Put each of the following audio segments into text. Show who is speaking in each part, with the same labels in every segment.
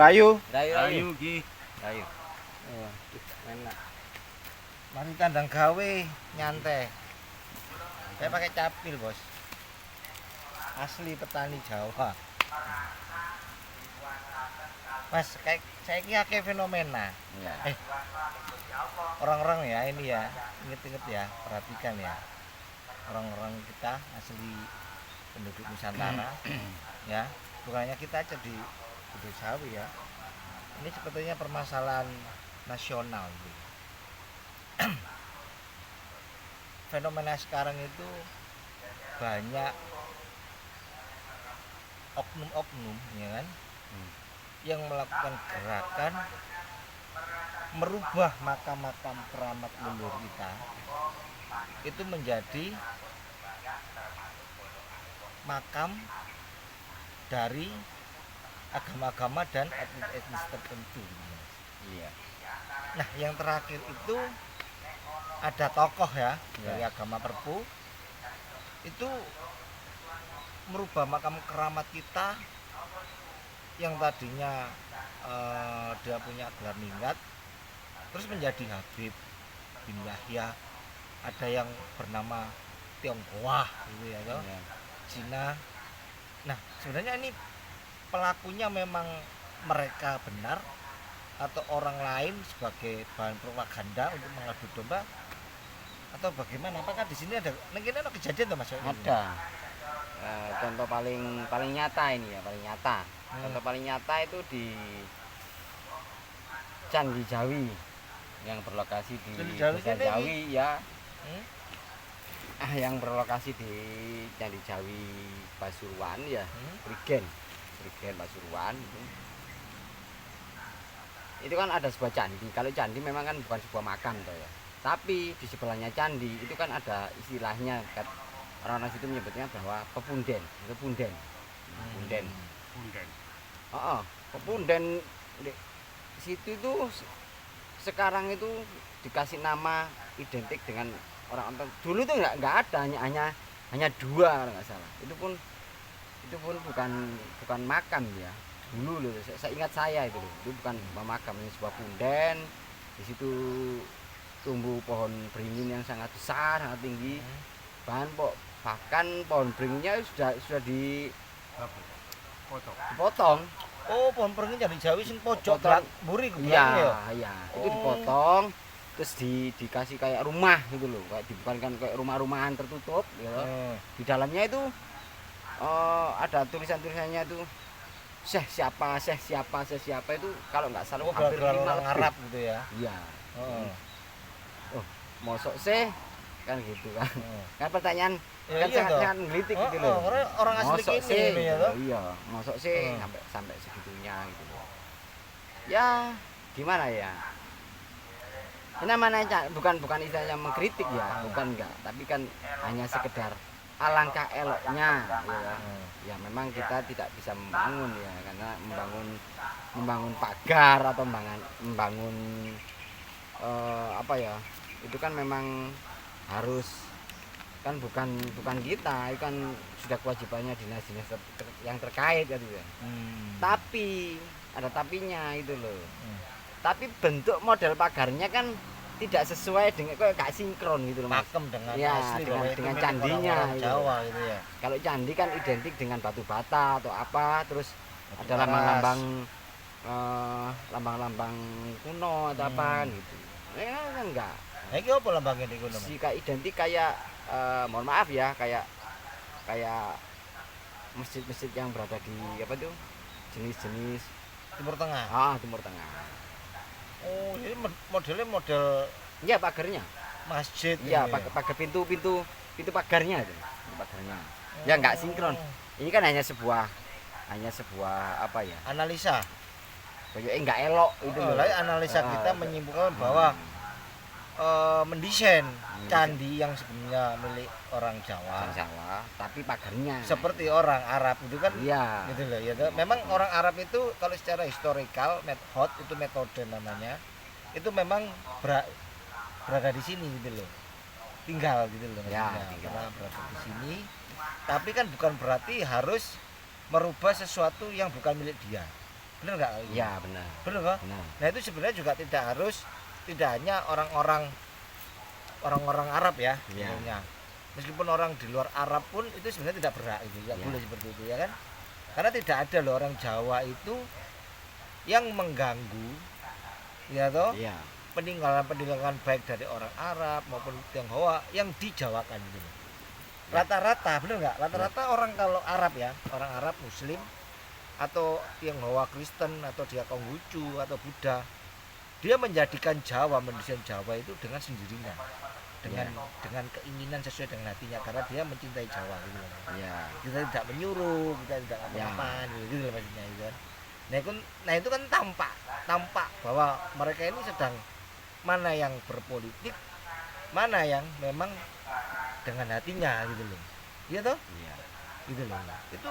Speaker 1: Rayu.
Speaker 2: Rayu ki.
Speaker 3: Rayu.
Speaker 1: Oh, enak.
Speaker 3: Mari kandang gawe nyantai. Saya pakai capil, Bos. Asli petani Jawa. Mas, kayak saya kira fenomena.
Speaker 1: Ya.
Speaker 3: Orang-orang ya ini ya, inget-inget ya, perhatikan ya. Orang-orang kita asli penduduk Nusantara ya, bukan hanya kita aja di Budosawi ya. Ini sebetulnya permasalahan nasional gitu. Fenomena sekarang itu banyak oknum-oknum ya kan, yang melakukan gerakan merubah makam-makam keramat leluhur kita itu menjadi makam dari agama-agama dan etnis tertentu.
Speaker 1: Iya.
Speaker 3: Nah, yang terakhir itu ada tokoh ya dari agama Perpu itu merubah makam keramat kita yang tadinya dia punya gelar ningrat terus menjadi Habib bin Yahya, ada yang bernama Tionghoa gitu ya toh, Cina. Nah, sebenarnya ini pelakunya memang mereka benar atau orang lain sebagai bahan propaganda untuk mengadu domba atau bagaimana? Apakah di sini ada kejadian tuh Mas?
Speaker 1: Ada. Contoh paling nyata ini ya, paling nyata. Contoh paling nyata itu di Candi Jawi yang berlokasi di Desa Jawi ya. Yang berlokasi di Candi Jawi Pasuruan ya, Prigen Pasuruan itu kan ada sebuah candi. Kalau candi memang kan bukan sebuah makam toh ya, tapi di sebelahnya candi itu kan ada istilahnya, orang-orang situ menyebutnya bahwa pepunden. Pepunden di situ itu sekarang itu dikasih nama identik dengan orang dulu tuh nggak ada, hanya dua kalau nggak salah. Itu pun bukan makam ya dulu loh. Saya ingat itu bukan makam, ini sebuah punden. Di situ tumbuh pohon beringin yang sangat besar, sangat tinggi. Bahkan pohon beringinnya sudah dipotong.
Speaker 3: Oh, pohon beringin Candi Jawi sing pojok buri
Speaker 1: ya. Itu dipotong terus dikasih kayak rumah gitu loh, kayak dibukankan kayak rumah-rumahan tertutup gitu. Di dalamnya itu ada tulisannya itu Syekh siapa itu kalau nggak salah hampir 5
Speaker 3: orang Arab gitu ya.
Speaker 1: Iya. Mosok Syekh kan gitu kan. Kan pertanyaan kan sangat menggelitik gitu loh.
Speaker 3: Orang asli ini ya toh.
Speaker 1: Iya, mosok Syekh sampai segitunya gitu loh. Ya, gimana ya? Ini namanya bukan istilahnya mengkritik ya, bukan enggak, tapi kan hanya sekedar alangkah eloknya ya. Ya memang kita tidak bisa membangun ya, karena membangun pagar atau membangun apa ya, itu kan memang harus, kan bukan kita, itu kan sudah kewajibannya dinas-dinas yang terkait gitu ya. Tapi ada tapinya itu loh. Tapi bentuk model pagarnya kan tidak sesuai dengan, kok gak sinkron gitu loh Mas.
Speaker 3: Pakem dengan
Speaker 1: ya,
Speaker 3: asli
Speaker 1: dengan candinya gitu.
Speaker 3: Jawa gitu ya.
Speaker 1: Kalau candi kan identik dengan batu bata atau apa, terus
Speaker 3: batu
Speaker 1: ada lambang-lambang kuno atau apa gitu. Kan enggak.
Speaker 3: Nah, ini apa lambangnya di kuno?
Speaker 1: Jika identik kayak mohon maaf ya, kayak masjid-masjid yang berada di apa tuh? Jenis
Speaker 3: Timur Tengah.
Speaker 1: Timur Tengah.
Speaker 3: Oh, jadi modelnya model
Speaker 1: ya pagarnya
Speaker 3: masjid.
Speaker 1: Iya, pagar pintu pagarnya itu. Pagarnya. Ya enggak sinkron. Ini kan hanya sebuah apa ya?
Speaker 3: Analisa.
Speaker 1: Kayak enggak elok itu loh.
Speaker 3: Analisa kita menyimpulkan bahwa mendesain candi yang sebenarnya milik orang Jawa,
Speaker 1: tapi pagarnya
Speaker 3: seperti orang Arab itu kan,
Speaker 1: iya.
Speaker 3: Gitu loh ya. Memang orang Arab itu kalau secara historikal, metode namanya, itu memang berada di sini gitu loh, tinggal gitu loh.
Speaker 1: Ya,
Speaker 3: karena berada di sini, tapi kan bukan berarti harus merubah sesuatu yang bukan milik dia. Bener nggak?
Speaker 1: Iya benar.
Speaker 3: Bener kok?
Speaker 1: Benar.
Speaker 3: Nah itu sebenarnya juga tidak hanya orang-orang Arab ya,
Speaker 1: Iya.
Speaker 3: sebenarnya. Meskipun orang di luar Arab pun itu sebenarnya tidak berhak itu, tidak
Speaker 1: Iya.
Speaker 3: boleh seperti itu ya kan? Karena tidak ada loh orang Jawa itu yang mengganggu, ya toh,
Speaker 1: Iya.
Speaker 3: peninggalan baik dari orang Arab maupun Tionghoa yang dijawakan gitu. Rata-rata, bener nggak? Rata-rata orang kalau Arab ya, orang Arab Muslim atau Tionghoa Kristen atau dia Konghucu atau Buddha, dia menjadikan Jawa, mendesain Jawa itu dengan sendirinya, dengan keinginan sesuai dengan hatinya karena dia mencintai Jawa gitu loh.
Speaker 1: Iya.
Speaker 3: Kita tidak menyuruh, kita tidak apa-apa gitu loh maksudnya itu kan. Nah itu kan tampak bahwa mereka ini sedang mana yang berpolitik, mana yang memang dengan hatinya gitu loh. Iya toh?
Speaker 1: Iya.
Speaker 3: Gitu loh. Itu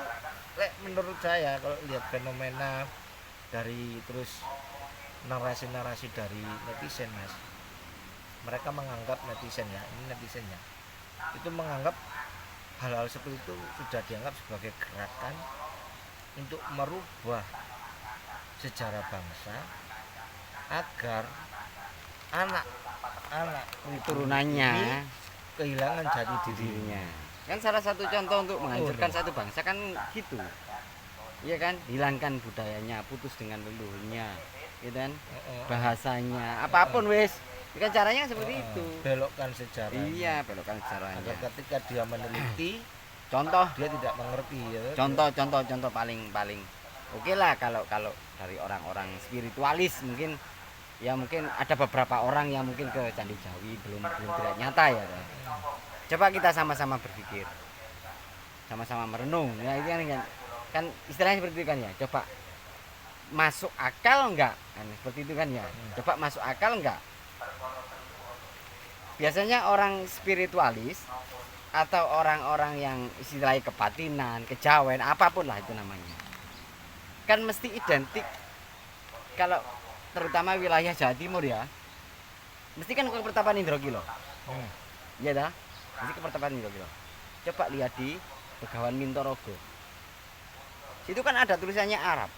Speaker 3: menurut saya kalau lihat fenomena dari terus narasi-narasi dari netizen Mas, mereka menganggap netizennya itu menganggap hal-hal seperti itu sudah dianggap sebagai gerakan untuk merubah sejarah bangsa agar anak
Speaker 1: Turunannya
Speaker 3: ini kehilangan jati dirinya.
Speaker 1: dirinya. Kan salah satu contoh untuk menghancurkan satu bangsa kan gitu. Iya kan? Hilangkan budayanya, putus dengan leluhurnya. Gitu kan? Bahasanya, apapun wes. Itu kan caranya seperti itu.
Speaker 3: Belokkan sejarah.
Speaker 1: Iya, belokkan caranya.
Speaker 3: Agar ketika dia meneliti,
Speaker 1: Contoh,
Speaker 3: dia tidak mengerti ya.
Speaker 1: contoh paling oke lah kalau dari orang-orang spiritualis mungkin ya mungkin ada beberapa orang yang mungkin ke Candi Jawi belum tidak nyata ya. Coba kita sama-sama berpikir, sama-sama merenung ya, itu kan istilahnya seperti itu kan ya. Coba masuk akal enggak kan seperti itu kan ya. Coba masuk akal enggak. Biasanya orang spiritualis atau orang-orang yang istilahnya kebatinan, kejawen, apapun lah itu namanya, kan mesti identik. Kalau terutama wilayah Jawa Timur ya, mesti kan ke Pertapan Indrokilo. Iya dah, mesti ke Pertapan Indrokilo. Coba lihat di Begawan Mintorogo, situ kan ada tulisannya Arab.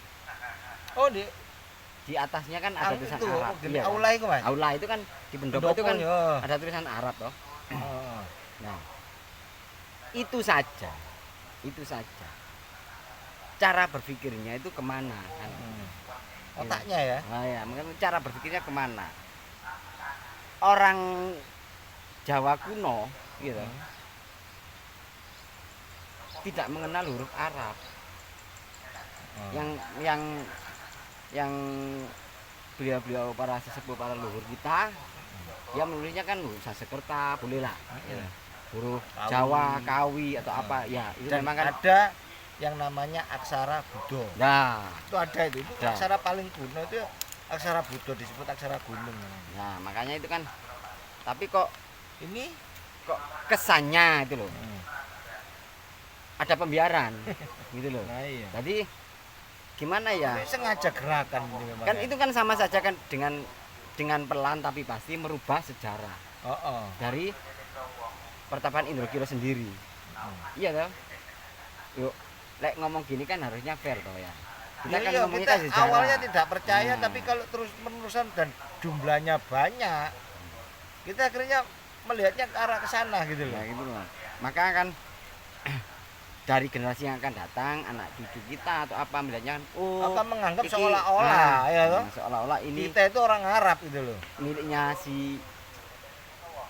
Speaker 3: Oh
Speaker 1: Di atasnya kan ada tulisan
Speaker 3: itu,
Speaker 1: Arab.
Speaker 3: Iya,
Speaker 1: Kan?
Speaker 3: aula itu Mas.
Speaker 1: Aula itu kan di pendopo itu kan
Speaker 3: ya.
Speaker 1: ada tulisan Arab toh. Nah, itu saja cara berpikirnya itu kemana kan?
Speaker 3: Otaknya ya.
Speaker 1: Nah, ya mungkin cara berpikirnya kemana orang Jawa kuno gitu tidak mengenal huruf Arab yang beliau para sesepuh, para leluhur kita dia menulisnya kan Sanskerta boleh lah ya. Huruf Jawa, Kawi atau apa ya itu
Speaker 3: Dan
Speaker 1: memang kan
Speaker 3: ada yang namanya aksara Budo.
Speaker 1: nah
Speaker 3: Itu ada itu aksara paling kuno itu aksara Budo, disebut aksara gunung.
Speaker 1: nah makanya itu kan, tapi kok
Speaker 3: Ini
Speaker 1: kok kesannya itu loh ada pembiaran gitu loh.
Speaker 3: nah iya.
Speaker 1: Jadi gimana ya,
Speaker 3: Ini sengaja gerakan ini memang.
Speaker 1: kan
Speaker 3: ya.
Speaker 1: itu kan sama saja kan dengan pelan tapi pasti merubah sejarah dari Pertapan Indrokilo sendiri. Iya toh. Yuk, lek ngomong gini kan harusnya fair toh ya. Kita kan ngomongnya kan sejarah.
Speaker 3: Awalnya tidak percaya,
Speaker 1: Nah.
Speaker 3: tapi kalau terus menerusan dan jumlahnya banyak, kita akhirnya melihatnya ke arah ke sana gitu loh.
Speaker 1: Ya gitu loh. Maka kan dari generasi yang akan datang, anak cucu kita atau apa melihatnya kan,
Speaker 3: Akan menganggap
Speaker 1: iki-
Speaker 3: seolah-olah ya toh.
Speaker 1: seolah-olah ini
Speaker 3: Kita itu orang Arab gitu loh.
Speaker 1: miliknya si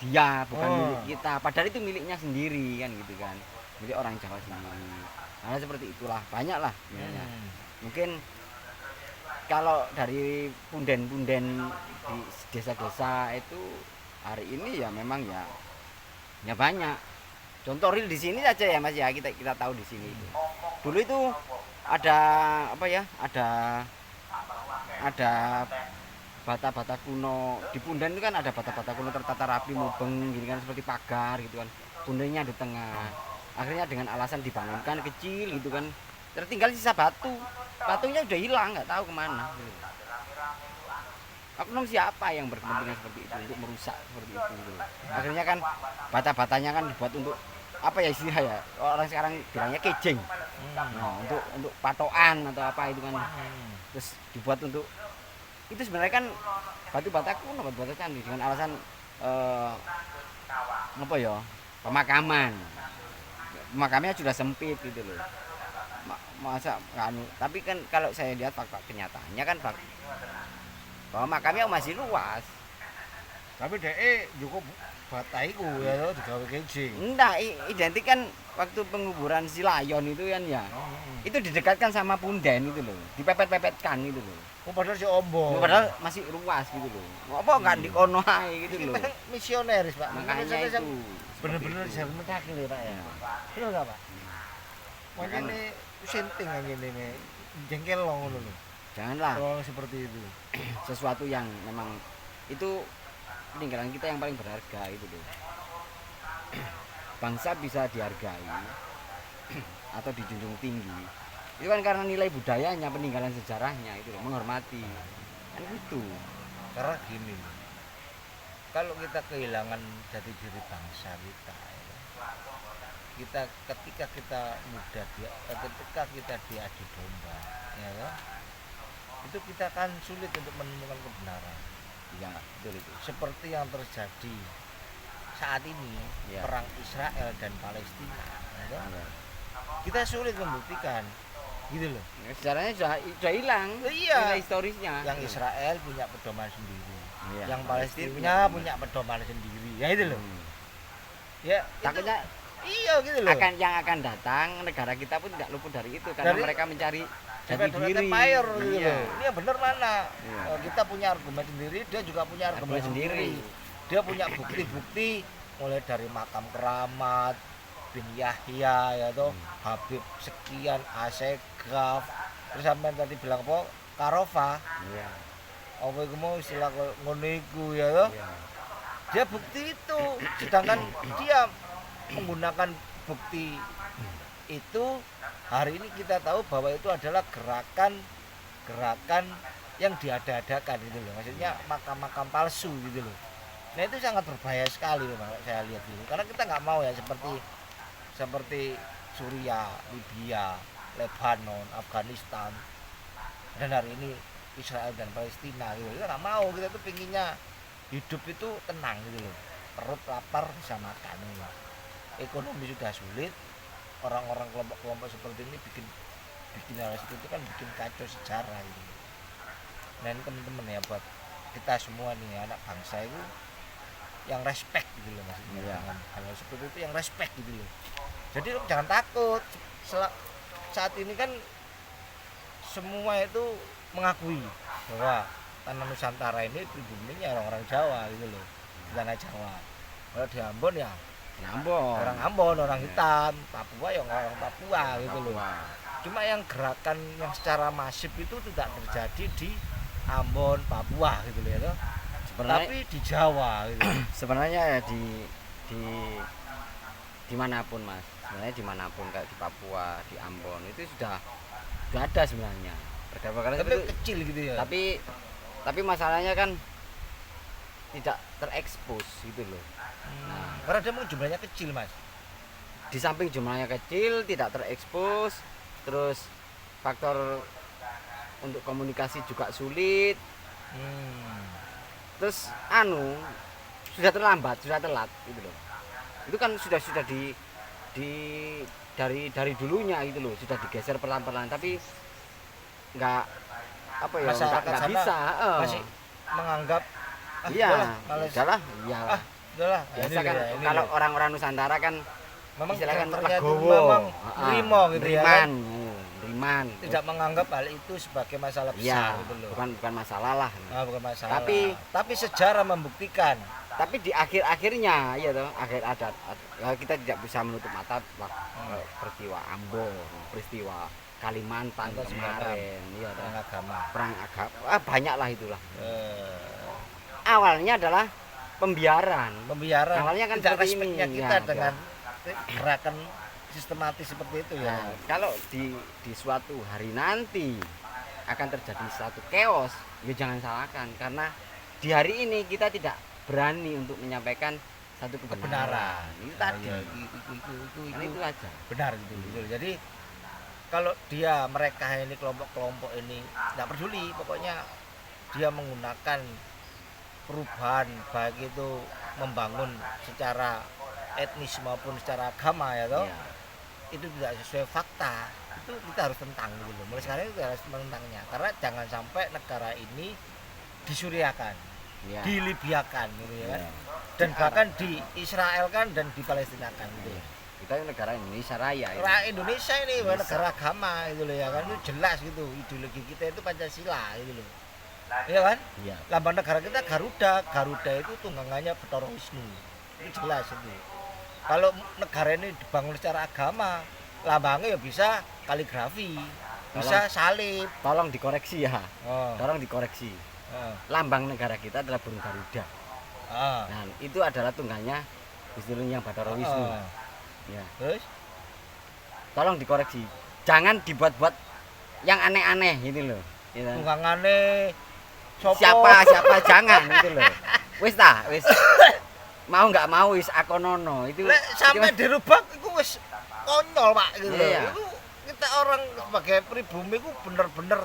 Speaker 1: dia bukan
Speaker 3: Oh.
Speaker 1: milik kita, padahal itu miliknya sendiri kan gitu kan, milik orang Jawa sendiri. Nah seperti itulah banyak lah sebenarnya. Mungkin kalau dari punden-punden di desa-desa itu hari ini ya memang ya banyak. Contoh real di sini saja ya Mas ya, kita tahu di sini itu. Dulu itu ada apa ya? Ada bata-bata kuno di punden itu kan, ada bata-bata kuno tertata rapi mubeng gini kan, seperti pagar gitu kan. Pundennya di tengah. Akhirnya dengan alasan dibangunkan kecil gitu kan, tertinggal sisa batu. Batunya udah hilang, nggak tahu kemana. Gitu. Oknum siapa yang berkepentingan seperti itu untuk merusak seperti itu gitu. Akhirnya kan bata-batanya kan dibuat untuk apa ya istilah ya, orang sekarang bilangnya kejeng. Nah, untuk patokan atau apa itu kan. terus dibuat untuk itu sebenarnya kan batu bata kuno, batu bata candi dengan alasan apa ya, pemakamannya sudah sempit gitu loh. Masa kan, tapi kan kalau saya lihat fakta kenyataannya kan bahwa makamnya masih luas.
Speaker 3: Tapi dhek cukup bata iku ya to digawe kejing.
Speaker 1: Enggak, identik kan waktu penguburan si Layon itu kan ya. Itu didekatkan sama punden itu loh, dipepet-pepetkan gitu loh.
Speaker 3: Oh, padahal si ombo.
Speaker 1: Padahal masih luas gitu loh. Apa enggak di kono ae gitu loh.
Speaker 3: Misioneris, Pak.
Speaker 1: Makanya itu
Speaker 3: bener-bener dijamin lho, Pak ya. Bener enggak, Pak? Makanya senting aja ini jengkel lo ngono lho.
Speaker 1: Janganlah
Speaker 3: Kalau seperti itu.
Speaker 1: sesuatu yang memang itu peninggalan kita yang paling berharga itu loh. Bangsa bisa dihargai atau dijunjung tinggi itu kan karena nilai budayanya, peninggalan sejarahnya itu loh, menghormati kan gitu.
Speaker 3: Karena gini, kalau kita kehilangan jati diri bangsa kita, ketika kita muda, ketika kita diadu domba, ya kan? Itu kita kan sulit untuk menemukan kebenaran.
Speaker 1: Ya betul itu.
Speaker 3: Seperti yang terjadi saat ini,
Speaker 1: Ya.
Speaker 3: perang Israel dan Palestina, ya kan?
Speaker 1: Ya.
Speaker 3: Kita sulit membuktikan, gitu loh.
Speaker 1: Sejarahnya sudah hilang.
Speaker 3: Iya.
Speaker 1: Nilai historisnya.
Speaker 3: Yang Israel punya pedoman sendiri,
Speaker 1: Iya.
Speaker 3: yang Palestina punya pedoman sendiri, ya itu loh. Ya,
Speaker 1: Takutnya
Speaker 3: iya gitu loh.
Speaker 1: yang akan datang negara kita pun tidak luput dari itu karena
Speaker 3: Dari-
Speaker 1: mereka mencari jati
Speaker 3: Federal
Speaker 1: diri.
Speaker 3: Empire gitu
Speaker 1: Iya.
Speaker 3: loh. Ini yang benar mana?
Speaker 1: Iya.
Speaker 3: Kita punya argumen sendiri, dia juga punya argumen
Speaker 1: Argumen
Speaker 3: sendiri.
Speaker 1: sendiri.
Speaker 3: Dia punya bukti-bukti mulai dari makam keramat bin Yahya ya toh, Habib sekian, Asegaf, terus sampai tadi bilang apa? Karofa.
Speaker 1: Iya.
Speaker 3: Apa iku mau istilah ngono iku ya toh?
Speaker 1: Iya.
Speaker 3: Dia bukti itu, sedangkan dia menggunakan bukti itu. Hari ini kita tahu bahwa itu adalah gerakan yang diada-adakan gitu loh, maksudnya makam-makam palsu gitu loh. Nah itu sangat berbahaya sekali loh, Pak, saya lihat dulu, karena kita nggak mau ya seperti Suriah, Libya, Lebanon, Afghanistan, dan hari ini Israel dan Palestina gitu. Kita nggak mau, kita tuh pinginnya hidup itu tenang gitu loh, perut lapar bisa makan gitu loh. Ekonomi sudah sulit, orang-orang kelompok-kelompok seperti ini bikin hal seperti itu kan bikin kacau sejarah gitu. Nah ini teman-teman ya, buat kita semua nih anak bangsa itu yang respect gitu loh, maksudnya
Speaker 1: Iya.
Speaker 3: dengan hal seperti itu yang respect gitu loh. Jadi jangan takut. Saat ini kan semua itu mengakui bahwa tanah Nusantara ini pribuminya orang-orang Jawa gitu loh, tanah Jawa. Kalau di Ambon ya
Speaker 1: Ambon.
Speaker 3: orang Ambon, orang hitam, Papua ya orang Papua gitu loh. Cuma yang gerakan yang secara masif itu tidak terjadi di Ambon, Papua gitu loh ya toh.
Speaker 1: Sebenarnya
Speaker 3: Tapi di Jawa gitu.
Speaker 1: sebenarnya ya di dimanapun Mas, sebenarnya dimanapun kayak di Papua, di Ambon itu sudah ada sebenarnya pergerakan
Speaker 3: Tapi
Speaker 1: seperti itu.
Speaker 3: kecil gitu ya.
Speaker 1: Tapi masalahnya kan tidak terekspos gitu loh.
Speaker 3: Karena dia mungkin jumlahnya kecil, Mas.
Speaker 1: Di samping jumlahnya kecil, tidak terekspos, terus faktor untuk komunikasi juga sulit, terus sudah terlambat, sudah telat gitu loh. Itu kan sudah dari dulunya gitu loh, sudah digeser perlahan-lahan, tapi nggak apa ya,
Speaker 3: Masyarakat
Speaker 1: nggak
Speaker 3: sana
Speaker 1: bisa.
Speaker 3: masih menganggap
Speaker 1: Iya,
Speaker 3: males.
Speaker 1: udahlah, iyalah.
Speaker 3: Udahlah,
Speaker 1: Biasa
Speaker 3: ini
Speaker 1: kan
Speaker 3: ya, ini
Speaker 1: kalau
Speaker 3: loh.
Speaker 1: orang-orang Nusantara kan
Speaker 3: memang
Speaker 1: istilahnya kan
Speaker 3: karakternya itu
Speaker 1: legowo.
Speaker 3: memang
Speaker 1: Heeh,
Speaker 3: rimo gitu ya kan.
Speaker 1: Riman.
Speaker 3: Tidak menganggap hal itu sebagai masalah
Speaker 1: Iya,
Speaker 3: besar gitu loh.
Speaker 1: bukan masalah lah.
Speaker 3: Bukan masalah.
Speaker 1: Tapi-
Speaker 3: tapi sejarah membuktikan.
Speaker 1: Tapi di akhir-akhirnya ya toh, kita tidak bisa menutup mata peristiwa Ambon, peristiwa Kalimantan
Speaker 3: Atau
Speaker 1: kemarin, iya toh.
Speaker 3: Perang agama.
Speaker 1: Perang agama, banyak lah itulah.
Speaker 3: Eh,
Speaker 1: Awalnya adalah pembiaran.
Speaker 3: Pembiaran.
Speaker 1: Awalnya kan
Speaker 3: tidak
Speaker 1: seperti
Speaker 3: respeknya
Speaker 1: ini,
Speaker 3: kita
Speaker 1: ya,
Speaker 3: dengan gerakan sistematis seperti itu ya.
Speaker 1: Nah, kalau di suatu hari nanti akan terjadi satu chaos, ya jangan salahkan karena di hari ini kita tidak berani untuk menyampaikan satu kebenaran. Itu tadi.
Speaker 3: Iya,
Speaker 1: Kan itu aja.
Speaker 3: benar gitu. Jadi kalau mereka ini kelompok-kelompok ini nggak peduli, pokoknya dia menggunakan perubahan baik itu membangun secara etnis maupun secara agama ya toh,
Speaker 1: Iya.
Speaker 3: itu tidak sesuai fakta, itu kita harus tentang gitu loh. Mulai sekarang kita harus menentangnya, karena jangan sampai negara ini disuriakan,
Speaker 1: Iya.
Speaker 3: dilibiakan gitu ya kan,
Speaker 1: Iya.
Speaker 3: dan bahkan di Israelkan dan di Palestinakan gitu ya.
Speaker 1: Kita ini negara Indonesia Raya ini.
Speaker 3: Negara Indonesia ini bukan
Speaker 1: Bisa.
Speaker 3: negara agama gitu loh ya kan, itu jelas gitu, ideologi kita itu Pancasila gitu loh. Iya kan?
Speaker 1: Iya.
Speaker 3: Lambang negara kita Garuda, Garuda itu tunggangannya Bathara Wisnu. Itu jelas itu. Kalau negara ini dibangun secara agama, lambangnya ya bisa kaligrafi, bisa salib.
Speaker 1: Tolong dikoreksi ya.
Speaker 3: Oh,
Speaker 1: Tolong dikoreksi.
Speaker 3: oh,
Speaker 1: Lambang negara kita adalah burung Garuda.
Speaker 3: oh,
Speaker 1: Nah, itu adalah tunggannya Wisnu yang Bathara Wisnu.
Speaker 3: oh.
Speaker 1: Ya.
Speaker 3: Terus?
Speaker 1: Tolong dikoreksi. Jangan dibuat-buat yang aneh-aneh gitu loh. Gitu.
Speaker 3: Tunggangannya sopo?
Speaker 1: Siapa jangan gitu loh. Wis tah, wis. Mau nggak mau wis akonono itu.
Speaker 3: Lek sampai dirubah itu wis konyol Pak gitu loh.
Speaker 1: Iya.
Speaker 3: Itu kita orang sebagai pribumi itu bener-bener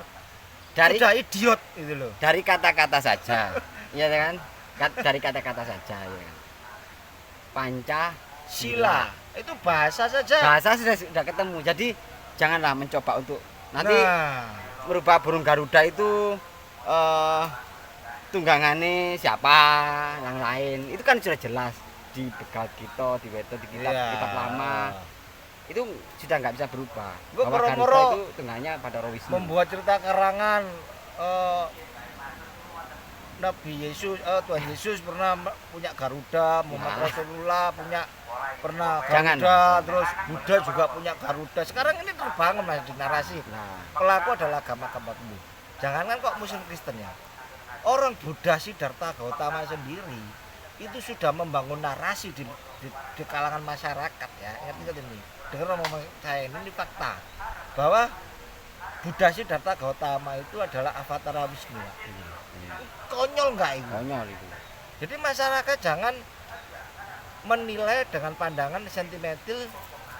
Speaker 1: dari
Speaker 3: sudah idiot gitu loh.
Speaker 1: dari kata-kata saja. Iya kan? Dari kata-kata saja ya kan.
Speaker 3: Sila itu bahasa saja.
Speaker 1: Bahasa sudah ketemu. Jadi janganlah mencoba untuk nanti
Speaker 3: Nah,
Speaker 1: merubah burung Garuda itu tunggangannya siapa yang lain. Itu kan sudah jelas di begal kita, di weto, di kitab lama. Itu sudah nggak bisa berubah.
Speaker 3: Gua
Speaker 1: Bahwa Garuda
Speaker 3: moro-moro
Speaker 1: itu tunggangannya Bathara Wisnu.
Speaker 3: membuat cerita karangan Nabi Yesus, Tuhan Yesus pernah punya Garuda, Muhammad
Speaker 1: Nah.
Speaker 3: Rasulullah pernah
Speaker 1: Jangan.
Speaker 3: Garuda, terus Buddha juga punya Garuda. Sekarang ini terbangun Mas di narasi.
Speaker 1: Nah,
Speaker 3: Pelaku adalah agama-agama dulu. Jangankan kok Muslim Kristen ya. Orang Buddha Siddhartha Gautama sendiri itu sudah membangun narasi di kalangan masyarakat ya. Ingat ini. Dengar ngomong saya ini fakta bahwa Buddha Siddhartha Gautama itu adalah avatar Wisnu. Konyol nggak itu?
Speaker 1: konyol itu.
Speaker 3: Jadi masyarakat jangan menilai dengan pandangan sentimental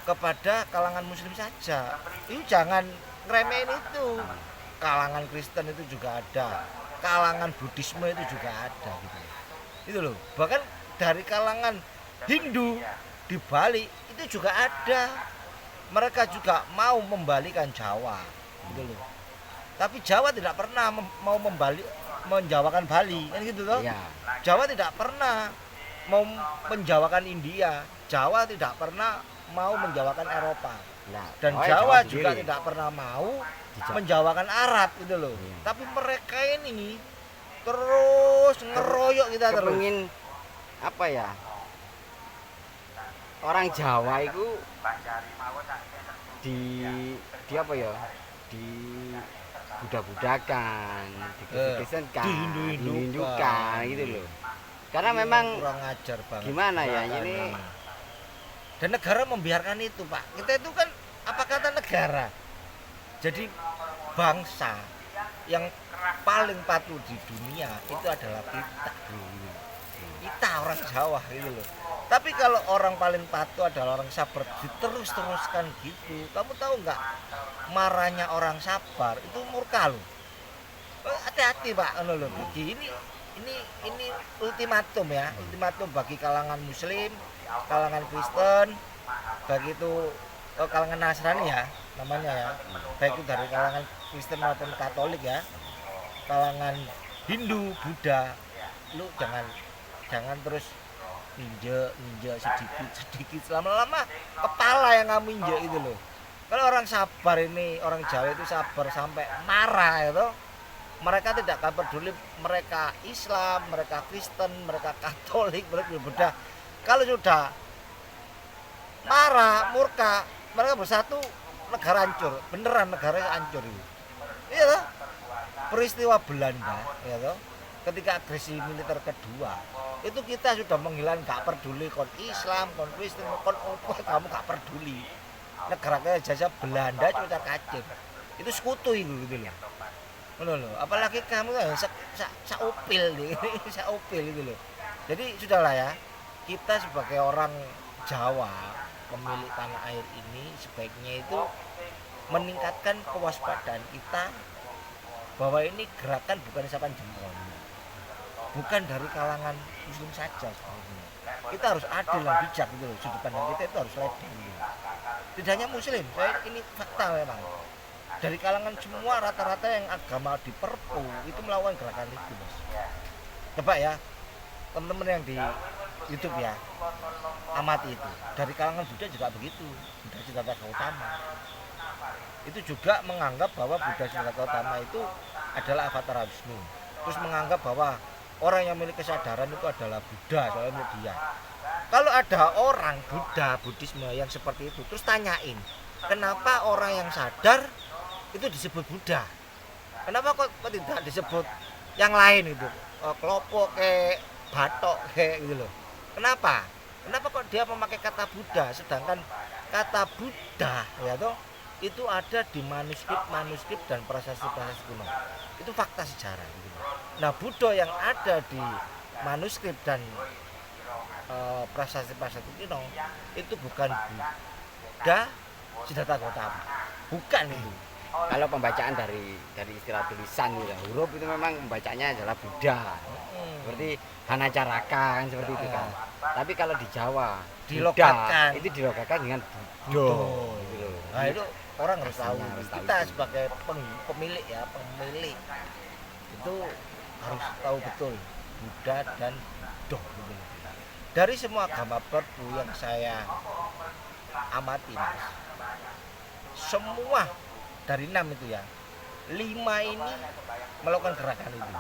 Speaker 3: kepada kalangan Muslim saja. Itu jangan ngeremehin itu. Kalangan Kristen itu juga ada, kalangan Buddhisme itu juga ada gitu. Itu loh. Bahkan dari kalangan Hindu di Bali itu juga ada. Mereka juga mau membalikan Jawa, gitu loh. Tapi Jawa tidak pernah mau menjawakan Bali, kan gitu loh.
Speaker 1: Iya.
Speaker 3: Jawa tidak pernah mau menjawakan India, Jawa tidak pernah mau menjawakan Eropa,
Speaker 1: Nah,
Speaker 3: dan
Speaker 1: oh,
Speaker 3: Jawa juga
Speaker 1: sendiri.
Speaker 3: tidak pernah mau
Speaker 1: Dijawab.
Speaker 3: menjawakan Arab gitu loh.
Speaker 1: Iya.
Speaker 3: Tapi mereka ini terus ngeroyok kita terus.
Speaker 1: Kepengin apa ya? Orang Jawa itu di apa ya? Di budak-budakan, dikristenkan, dihindukan gitu loh. Karena memang
Speaker 3: kurang ajar banget.
Speaker 1: gimana ya,
Speaker 3: Makanya.
Speaker 1: ini
Speaker 3: Dan negara membiarkan itu, Pak. Kita itu kan apa kata negara? Jadi bangsa yang paling patuh di dunia itu adalah kita. Kita orang Jawa gitu loh. Tapi kalau orang paling patuh adalah orang sabar, diterus-teruskan gitu. Kamu tahu nggak? Marahnya orang sabar itu murka loh. Hati-hati Pak, loh. Ini ultimatum ya, ultimatum bagi kalangan Muslim, kalangan Kristen, baik itu kalangan Nasrani ya namanya ya, baik itu dari kalangan Kristen maupun Katolik ya, kalangan Hindu, Buddha, lu jangan terus injek sedikit lama-lama kepala yang kamu injek itu loh. Kalau orang sabar ini, orang Jawa itu sabar sampai marah ya toh. Mereka tidak akan peduli mereka Islam, mereka Kristen, mereka Katolik, mereka Buddha. Kalau sudah marah, murka, mereka bersatu, negara hancur. Beneran negara hancur itu. Iya toh? Peristiwa Belanda, ya toh, ketika agresi militer kedua, itu kita sudah menghilang, gak peduli kon Islam, kon Kristen, kon apa, kamu gak peduli. Negara kayak jajah Belanda cuaca kacir. Itu sekutu itu gitu loh. Loh, apalagi kamu kan saupil nih, saupil gitu loh. Jadi sudahlah ya, kita sebagai orang Jawa, pemilik tanah air ini sebaiknya itu meningkatkan kewaspadaan kita bahwa ini gerakan bukan isapan jempol, bukan dari kalangan muslim saja sebenarnya. Kita harus adil dan bijak gitu loh, sudut pandang kita itu harus ledeng gitu. Tidak hanya muslim, ini fakta memang. Dari kalangan semua rata-rata yang agama di Perpu itu melakukan gerakan itu, Mas. Coba ya, teman-teman yang di YouTube ya, amati itu. Dari kalangan Buddha juga begitu. Buddha Siddhartha Gautama itu juga menganggap bahwa Buddha Siddhartha Gautama itu adalah avatar Wisnu. Terus menganggap bahwa orang yang memiliki kesadaran itu adalah Buddha, soalnya menurut dia. Kalau ada orang Buddha, Buddhisme yang seperti itu, terus tanyain, kenapa orang yang sadar itu disebut Buddha? Kenapa kok tidak disebut yang lain itu? Kelopo kayak batok kayak gitu loh. Kenapa? Kenapa kok dia memakai kata Buddha, sedangkan kata Buddha ya toh itu ada di manuskrip dan prasasti-prasasti kuno. Itu fakta sejarah gitu. Nah, Buddha yang ada di manuskrip dan prasasti-prasasti kuno itu bukan Buddha Siddhartha Gautama. Bukan itu.
Speaker 1: Kalau pembacaan dari istilah tulisan ya, huruf itu memang pembacanya adalah Buddha. Seperti Hanacaraka kan seperti itu kan. Tapi kalau di Jawa
Speaker 3: dilogatkan,
Speaker 1: itu dilogatkan dengan Buddha. Gitu.
Speaker 3: Nah, itu orang harus tahu. Kita
Speaker 1: itu.
Speaker 3: sebagai pemilik ya, pemilik itu harus tahu betul Buddha dan Buddha gitu. Dari semua agama Perpu yang saya amati, Mas, semua dari 6 itu ya, 5 ini melakukan gerakan itu,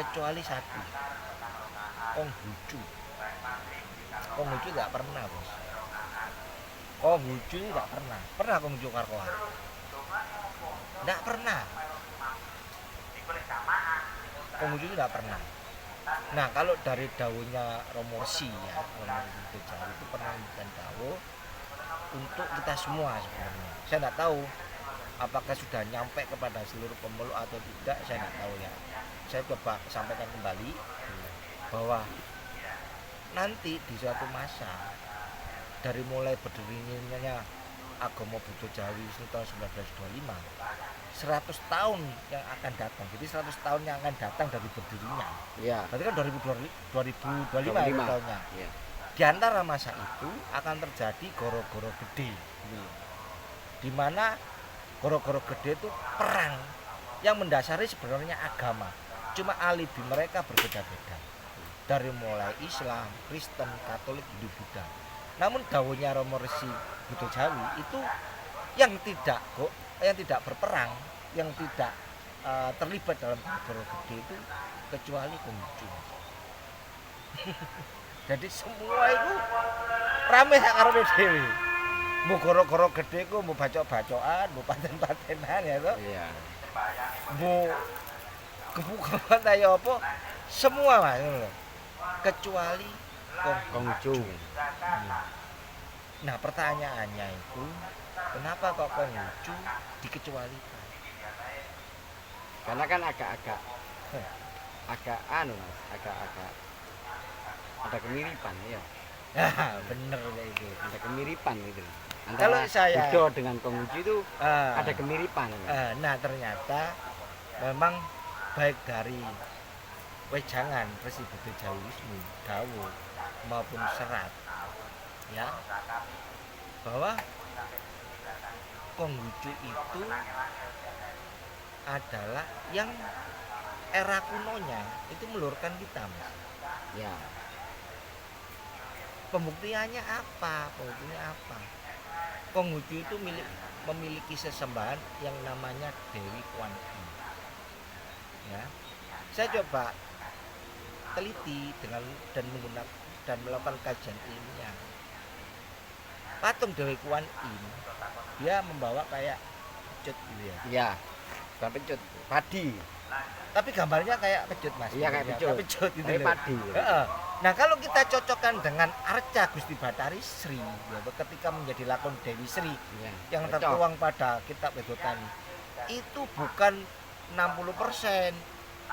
Speaker 3: kecuali 1, Konghucu. Konghucu tidak pernah, Bos. Konghucu tidak pernah Konghucu Karkoha, tidak pernah. Konghucu tidak pernah. Nah, kalau dari daunnya Romorsi ya, Romorsi Jawa itu pernah memberikan daun untuk kita semua sebenarnya. Saya tidak tahu apakah sudah nyampe kepada seluruh pemeluk atau tidak, saya tidak tahu ya. Saya coba sampaikan kembali bahwa nanti di suatu masa dari mulai berdirinya agama Buddha Jawi tahun 1925, 100 tahun yang akan datang. Jadi 100 tahun yang akan datang dari berdirinya.
Speaker 1: Iya.
Speaker 3: Berarti kan 2025 ya tahunnya.
Speaker 1: Iya.
Speaker 3: Di antara masa itu akan terjadi goro-goro gede. Di mana goro-goro gede itu perang yang mendasari sebenarnya agama. Cuma alibi mereka berbeda-beda. Dari mulai Islam, Kristen, Katolik, Hindu, Buddha. Namun daunnya Romorsi Buddha Jawi itu yang tidak berperang, yang tidak terlibat dalam goro gede itu kecuali Konghucu. Jadi semua itu rame sak karepe dhewe. Mbok goro-goro gede ku mbok bacok-bacokan, mbok paten-patenan ya toh.
Speaker 1: Iya.
Speaker 3: Mbok gebuk-gebukan ya apa semua Mas ngono lho. Kecuali
Speaker 1: Konghucu.
Speaker 3: Nah, pertanyaannya itu kenapa kok Konghucu dikecualikan?
Speaker 1: Karena kan agak ada kemiripan ya.
Speaker 3: Ya, bener kayak gitu.
Speaker 1: Ada kemiripan gitu.
Speaker 3: Kalau
Speaker 1: Antara
Speaker 3: saya
Speaker 1: Buddha dengan Konghucu itu ada kemiripan.
Speaker 3: Nah, ternyata memang baik dari wejangan Resi Buddha Jawi Wisnu, Dawu maupun serat ya, bahwa Konghucu itu adalah yang era kunonya itu meluruskan kita, Mas.
Speaker 1: Ya.
Speaker 3: Pembuktiannya apa? Konghucu itu memiliki sesembahan yang namanya Dewi Kuan Yin. Ya. Saya coba teliti dan menggunakan dan melakukan kajian ilmiah. Patung Dewi Kuan Yin dia membawa kayak pecut gitu ya.
Speaker 1: Iya. Bukan pecut, padi.
Speaker 3: Tapi gambarnya kayak pecut, Mas.
Speaker 1: Iya, kayak pecut.
Speaker 3: Gitu
Speaker 1: kayak
Speaker 3: loh.
Speaker 1: padi.
Speaker 3: Nah, kalau kita cocokkan dengan arca Gusti Bathari Sri ya, ketika menjadi lakon Dewi Sri
Speaker 1: Ya,
Speaker 3: yang tertuang pada kitab Wedotani, itu bukan 60%,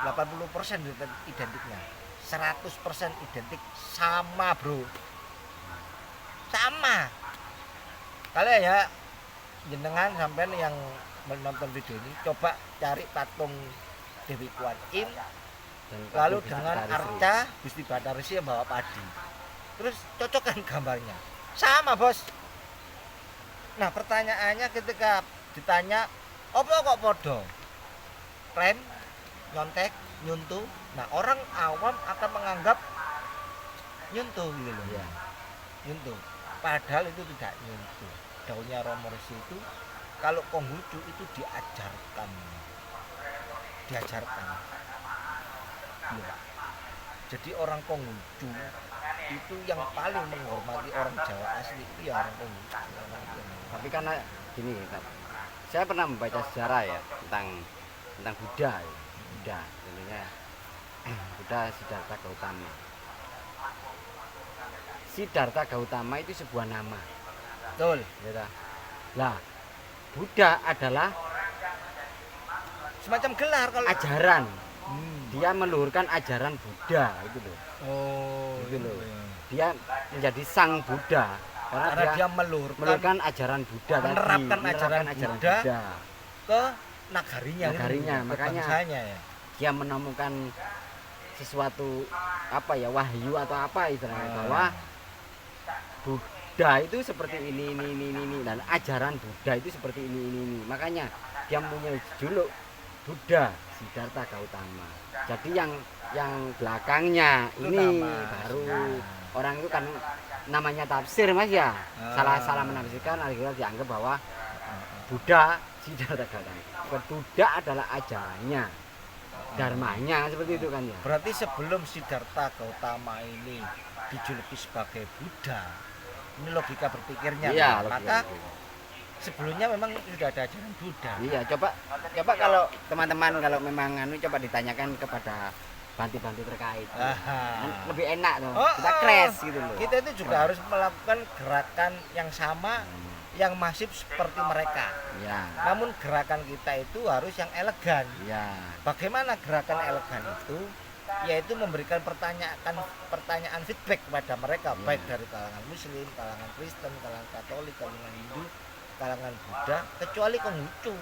Speaker 3: 80% identiknya. 100% identik sama, Bro. Sama. Kalian ya jenengan sampean yang menonton video ini coba cari patung Dewi Kuan Im
Speaker 1: Dan
Speaker 3: lalu
Speaker 1: Gusti
Speaker 3: dengan
Speaker 1: Bathara Sri.
Speaker 3: arca Gusti Bathara Sri yang bawa padi. Terus cocokkan gambarnya. Sama, Bos. Nah, pertanyaannya ketika ditanya, "Apa kok podo?" Klaim, nyontek, nyuntuh. Nah, orang awam akan menganggap nyuntuh gitu loh.
Speaker 1: Iya.
Speaker 3: Nyuntuh. Padahal itu tidak nyuntuh. Daunnya Romo Resi itu kalau Konghucu itu diajarkan. Diajarkan. Iya. Jadi orang Konghucu itu yang paling menghormati orang Jawa asli itu ya orang Konghucu.
Speaker 1: Tapi karena gini, saya pernah membaca sejarah ya tentang Buddha, ya. Buddha, tentunya Buddha Siddhartha Gautama. Siddhartha Gautama itu sebuah nama.
Speaker 3: Betul.
Speaker 1: Ya. Lah, Buddha adalah
Speaker 3: Semacam gelar kalau
Speaker 1: ajaran. Dia meluhurkan ajaran Buddha itu loh.
Speaker 3: Oh,
Speaker 1: Gitu loh. Dia menjadi sang Buddha
Speaker 3: karena dia
Speaker 1: meluhurkan ajaran Buddha tadi,
Speaker 3: menerapkan ajaran Buddha ke nagarinya,
Speaker 1: Nagarinya,
Speaker 3: ke
Speaker 1: makanya
Speaker 3: bangsanya ya.
Speaker 1: dia menemukan sesuatu apa ya, wahyu atau apa istilahnya, bahwa Buddha itu seperti ini dan ajaran Buddha itu seperti ini. Makanya dia mempunyai juluk Buddha Siddhartha Gautama. Jadi yang belakangnya
Speaker 3: Itu
Speaker 1: ini
Speaker 3: nama
Speaker 1: baru
Speaker 3: aslinya.
Speaker 1: orang itu kan namanya tafsir, Mas ya. Salah menafsirkan, akhirnya dianggap bahwa Buddha Siddhartha Gautama. Buddha adalah ajarannya, dharmanya, seperti itu kan ya.
Speaker 3: Berarti sebelum Siddhartha Gautama ini dijuluki sebagai Buddha, ini logika berpikirnya.
Speaker 1: Iya,
Speaker 3: Maka
Speaker 1: logika.
Speaker 3: sebelumnya memang sudah ada ajaran Buddha.
Speaker 1: Iya, coba kalau teman-teman kalau memang coba ditanyakan kepada bantu-bantu terkait. Kan lebih enak tuh. Kita crash gitu loh.
Speaker 3: Kita itu juga harus melakukan gerakan yang sama, yang masif seperti mereka.
Speaker 1: Iya.
Speaker 3: Namun gerakan kita itu harus yang elegan.
Speaker 1: Iya.
Speaker 3: Bagaimana gerakan elegan itu? Yaitu memberikan pertanyaan feedback kepada mereka, baik dari kalangan Muslim, kalangan Kristen, kalangan Katolik, kalangan Hindu, kalangan Buddha, kecuali Konghucu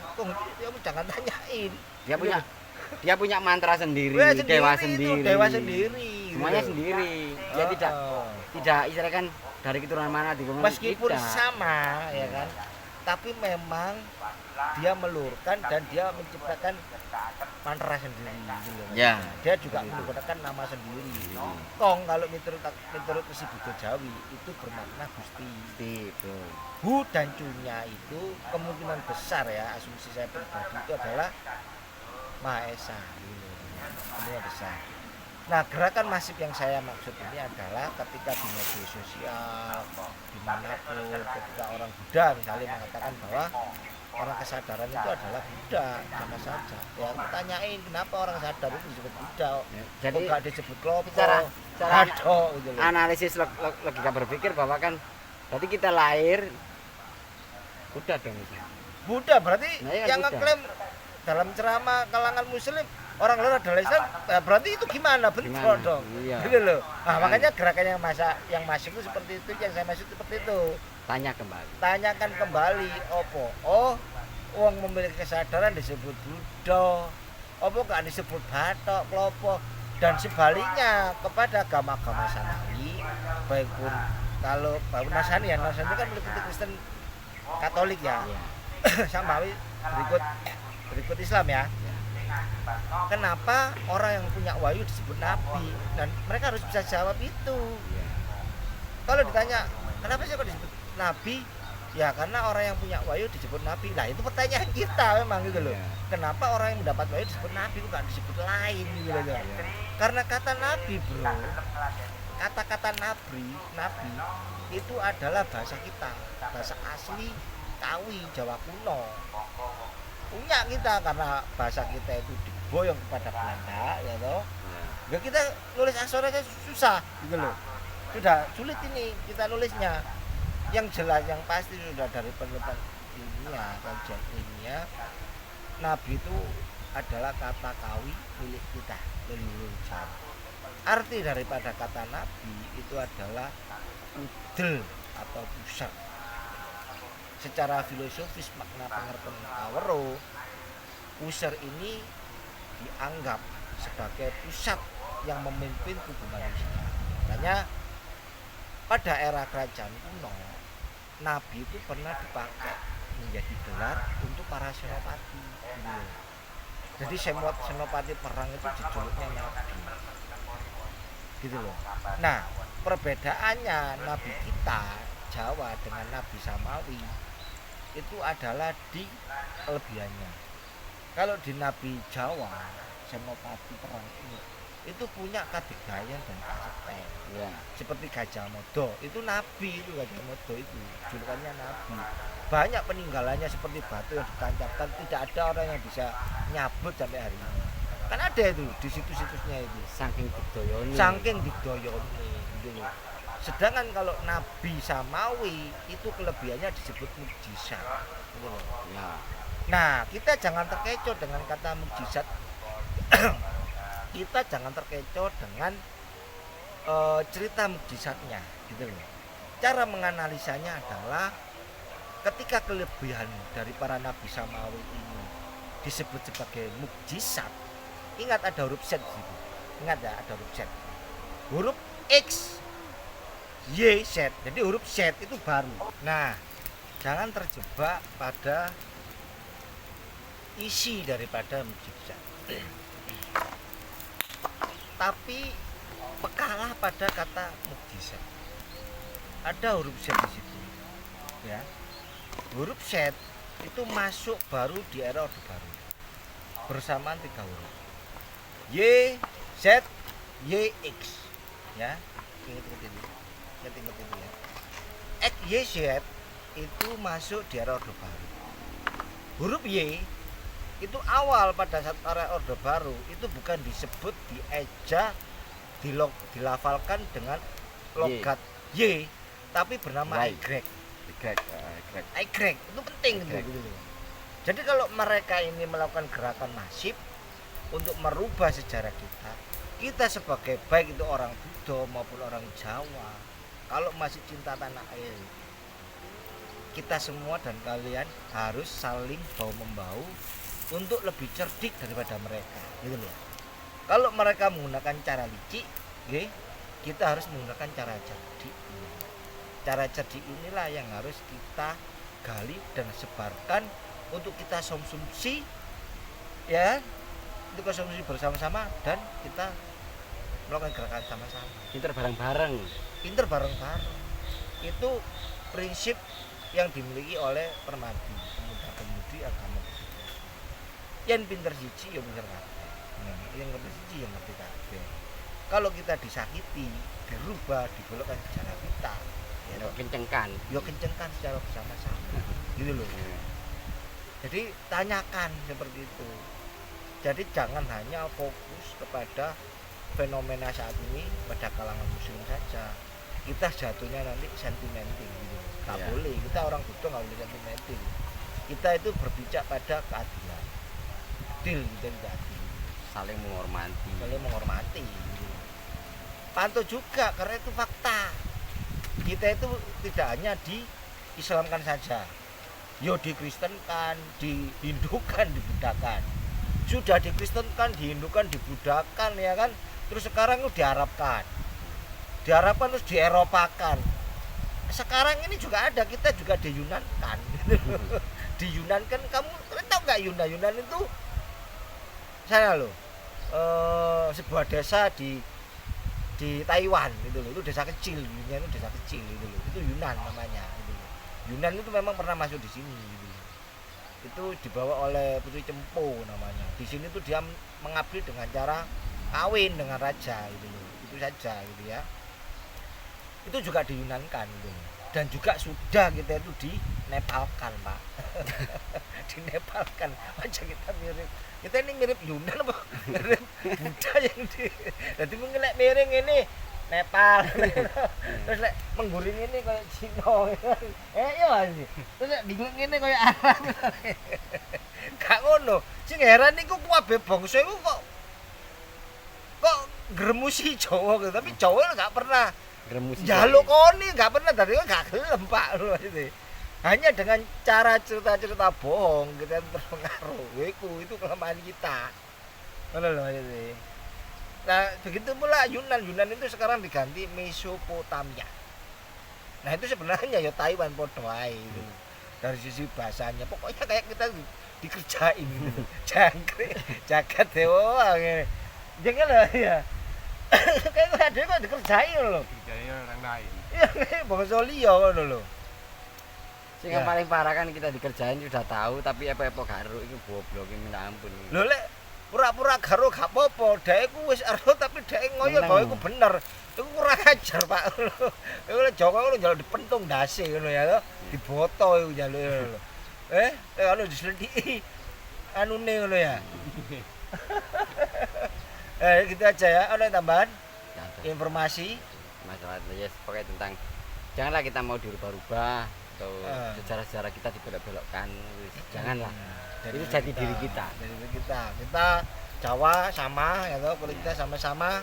Speaker 3: dia jangan tanyain.
Speaker 1: Dia punya mantra sendiri, dewa sendiri. Semuanya
Speaker 3: gitu.
Speaker 1: sendiri. Dia tidak istilahkan dari keturunan mana di
Speaker 3: meskipun sama ya kan. Tapi memang dia meluruskan dan dia menciptakan mantra sendiri gitu.
Speaker 1: Ya.
Speaker 3: Dia juga menggunakan nama sendiri. Kong kalau menurut si Budo Jawi itu bermakna Gusti.
Speaker 1: Betul.
Speaker 3: Hu dan Cu-nya itu kemungkinan besar ya, asumsi saya pribadi itu adalah Maha Esa. Kemungkinan besar. Nah, gerakan masif yang saya maksud ini adalah ketika di media sosial, dimanapun, ketika orang Buddha misalnya mengatakan bahwa orang kesadaran itu adalah Buddha, sama saja. Ya, tanyain kenapa orang sadar itu disebut Buddha,
Speaker 1: jadi
Speaker 3: kok gak disebut kelompok,
Speaker 1: cara
Speaker 3: hado, gitu loh.
Speaker 1: analisis logika berpikir bahwa kan berarti kita lahir Buddha dong itu.
Speaker 3: Buddha berarti
Speaker 1: Nah, iya,
Speaker 3: yang
Speaker 1: Buddha.
Speaker 3: ngeklaim dalam ceramah kalangan Muslim orang luar adalah Islam, berarti itu gimana bentrok dong,
Speaker 1: Iya.
Speaker 3: gitu loh. Nah, makanya gerakan yang masif itu seperti itu, yang saya maksud seperti itu. Tanyakan kembali, opo? Oh, wong memiliki kesadaran disebut Buddha, opo gak disebut Batok, Klopo, dan sebaliknya kepada agama-agama Samawi, baik pun kalau Nasrani kan meliputi Kristen, Katolik ya, Samawi berikut Islam ya. Kenapa orang yang punya wahyu disebut nabi? Dan mereka harus bisa jawab itu. Kalau ditanya kenapa sih kok disebut nabi? Ya karena orang yang punya wahyu disebut nabi. Nah itu pertanyaan kita memang gitu loh. Kenapa orang yang mendapat wahyu disebut nabi bukan disebut lain gitu loh. Karena kata nabi bro, kata-kata nabi itu adalah bahasa kita, bahasa asli Kawi Jawa kuno. Punya kita karena bahasa kita itu diboyong kepada Belanda ya toh. Ya kita nulis aksornya susah gitu loh. Sudah sulit ini kita nulisnya. Yang jelas yang pasti sudah dari penelitian ilmiah, kajian ilmiah, nabi itu adalah kata Kawi milik kita, leluhur Jawa. Arti daripada kata nabi itu adalah udel atau pusat. secara filosofis makna pengertian Awero, User ini dianggap sebagai pusat yang memimpin tubuh manusia. Makanya pada era kerajaan kuno, nabi itu pernah dipakai menjadi gelar untuk para senopati. Jadi senopati perang itu dijuluknya nabi. Gitu loh. Nah, perbedaannya nabi kita Jawa dengan nabi Samawi itu adalah di kelebihannya. Kalau di nabi Jawa, senopati perang itu punya kadegayan dan kasepen.
Speaker 1: Ya.
Speaker 3: Seperti Gajah Mada, itu nabi, itu Gajah Mada itu julukannya nabi. Banyak peninggalannya seperti batu yang ditancapkan, tidak ada orang yang bisa nyabut sampai hari ini. Kan ada itu di situs-situsnya itu.
Speaker 1: Saking digdoyoni gitu loh. Sedangkan kalau nabi Samawi itu kelebihannya disebut mukjizat gitu loh. Ya.
Speaker 3: Nah, kita jangan terkecoh dengan kata mukjizat. Kita jangan terkecoh dengan cerita mukjizatnya gitu loh. Cara menganalisanya adalah ketika kelebihan dari para nabi Samawi ini disebut sebagai mukjizat, ingat ada huruf Z di situ. Ingat ya, ada huruf Z. Huruf X, Y, Z. Jadi huruf Z itu baru. Nah, jangan terjebak pada isi daripada mukjizat. Tapi pekalah pada kata mukjizat. Ada huruf Z di situ. Ya. Huruf Z itu masuk baru di era Orde Baru. Bersamaan 3 huruf. Y, Z, Y, X. Ya. Ingat ini. Ingat ini ya. X, Y, Z itu masuk di era Orde Baru. Huruf Y itu awal pada saat era Orde Baru itu bukan disebut, dieja, dilafalkan dengan logat Y, tapi bernama Y. Itu penting gitu. Jadi kalau mereka ini melakukan gerakan masif untuk merubah sejarah kita sebagai baik itu orang Buddha maupun orang Jawa, kalau masih cinta tanah air, kita semua dan kalian harus saling bahu membahu untuk lebih cerdik daripada mereka gitu loh. Kalau mereka menggunakan cara licik, kita harus menggunakan cara cerdik. Cara cerdik inilah yang harus kita gali dan sebarkan untuk kita konsumsi, ya, untuk konsumsi bersama-sama dan kita melakukan gerakan sama-sama.
Speaker 1: Pinter bareng-bareng.
Speaker 3: Itu prinsip yang dimiliki oleh Permadi, pemuda-pemudi agama. Yang pinter siji ya pinter kabeh. Yang ngerti siji ya ngerti kabeh. Kalau kita disakiti, dirubah, digolokkan sejarah kita, ya kencengkan secara bersama-sama. Gitu loh. Jadi tanyakan seperti itu. Jadi jangan hanya fokus kepada fenomena saat ini pada kalangan muslim saja. Kita jatuhnya nanti sentimental gitu. Tak boleh. Kita orang Buddha nggak boleh sentimental. Kita itu berpijak pada keadilan. Adil gitu, tidak adil.
Speaker 1: Saling menghormati gitu.
Speaker 3: Pantau juga karena itu fakta. Kita itu tidak hanya diislamkan saja. Yo dikristenkan, dihindukan, dibudakan. Sudah dikristenkan, dihindukan, dibudakan ya kan. Terus sekarang itu diarabkan terus dieropakan. Sekarang ini juga ada, kita juga diyunankan. Diyunankan, kamu tahu nggak Yunan itu sana loh, sebuah desa di Taiwan gitu loh. Itu desa kecil, Yunan itu desa kecil gitu loh. Itu Yunan namanya gitu loh. Yunan itu memang pernah masuk di sini gitu loh. Itu dibawa oleh Putri Cempo namanya. Di sini tuh dia mengabdi dengan cara kawin dengan raja gitu loh. Itu saja gitu ya. Itu juga diyunankan gitu. Dan juga sudah kita itu dinepalkan, Pak. Dinepalkan. Wajah kita mirip. Kita ini mirip Yunan apa? Mirip Buddha yang jadi mengelek miring ini Nepal. Terus lek mengguling ini kayak Cina. Iya Mas. Terus lek diguling ini kayak Arab. Gak ngono. Sing heran niku kabeh bangsa iku kok gremusi Jawa gitu. Tapi Jawa enggak pernah
Speaker 1: Gremusi.
Speaker 3: jaluk koni, enggak pernah, tadi gak gelem Pak lho itu. Hanya dengan cara cerita-cerita bohong kita terpengaruh. Itu kelemahan kita. Ngono lho maksudnya. Nah, begitu pula Yunan itu sekarang diganti Mesopotamia. Nah, itu sebenarnya ya Taiwan podo ae itu. Dari sisi bahasanya pokoknya kayak kita dikerjain gitu. Jangkrik, jagat dewa ngene. Jangan lah ya. Kayak ada kok dikerjain lho.
Speaker 2: Kerjanya orang lain.
Speaker 3: Iya, bangsa liya ngono lho.
Speaker 1: Sing
Speaker 3: Ya.
Speaker 1: yang paling parah kan kita dikerjain sudah tahu tapi apa-apa karo iku goblok iki minta ampun.
Speaker 3: Lho lek pura-pura garo gak apa-apa, dhek ku wis ero tapi dhek ngoyo
Speaker 1: Menang.
Speaker 3: bahwa iku bener. Iku kurang ajar, Pak. Iku lek Joko ngono njaluk dipentung dase ngono ya to. Diboto iku njaluk ngono lho. Kalau diselidiki anune ngono ya. Gitu aja ya. Ada tambahan
Speaker 1: Ya, ada.
Speaker 3: informasi?
Speaker 1: Masalah ya pokoknya tentang janganlah kita mau dirubah-rubah atau
Speaker 3: Ah.
Speaker 1: sejarah-sejarah kita dibelok-belokkan. Janganlah.
Speaker 3: Dari
Speaker 1: Itu jati diri kita.
Speaker 3: Dari diri kita. Kita Jawa sama ya toh, kulit kita sama-sama.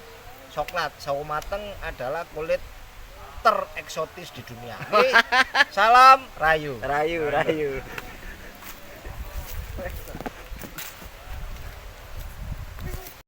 Speaker 3: Coklat sawo mateng adalah kulit tereksotis di dunia. Oke. Salam Rayu.
Speaker 1: Rayu.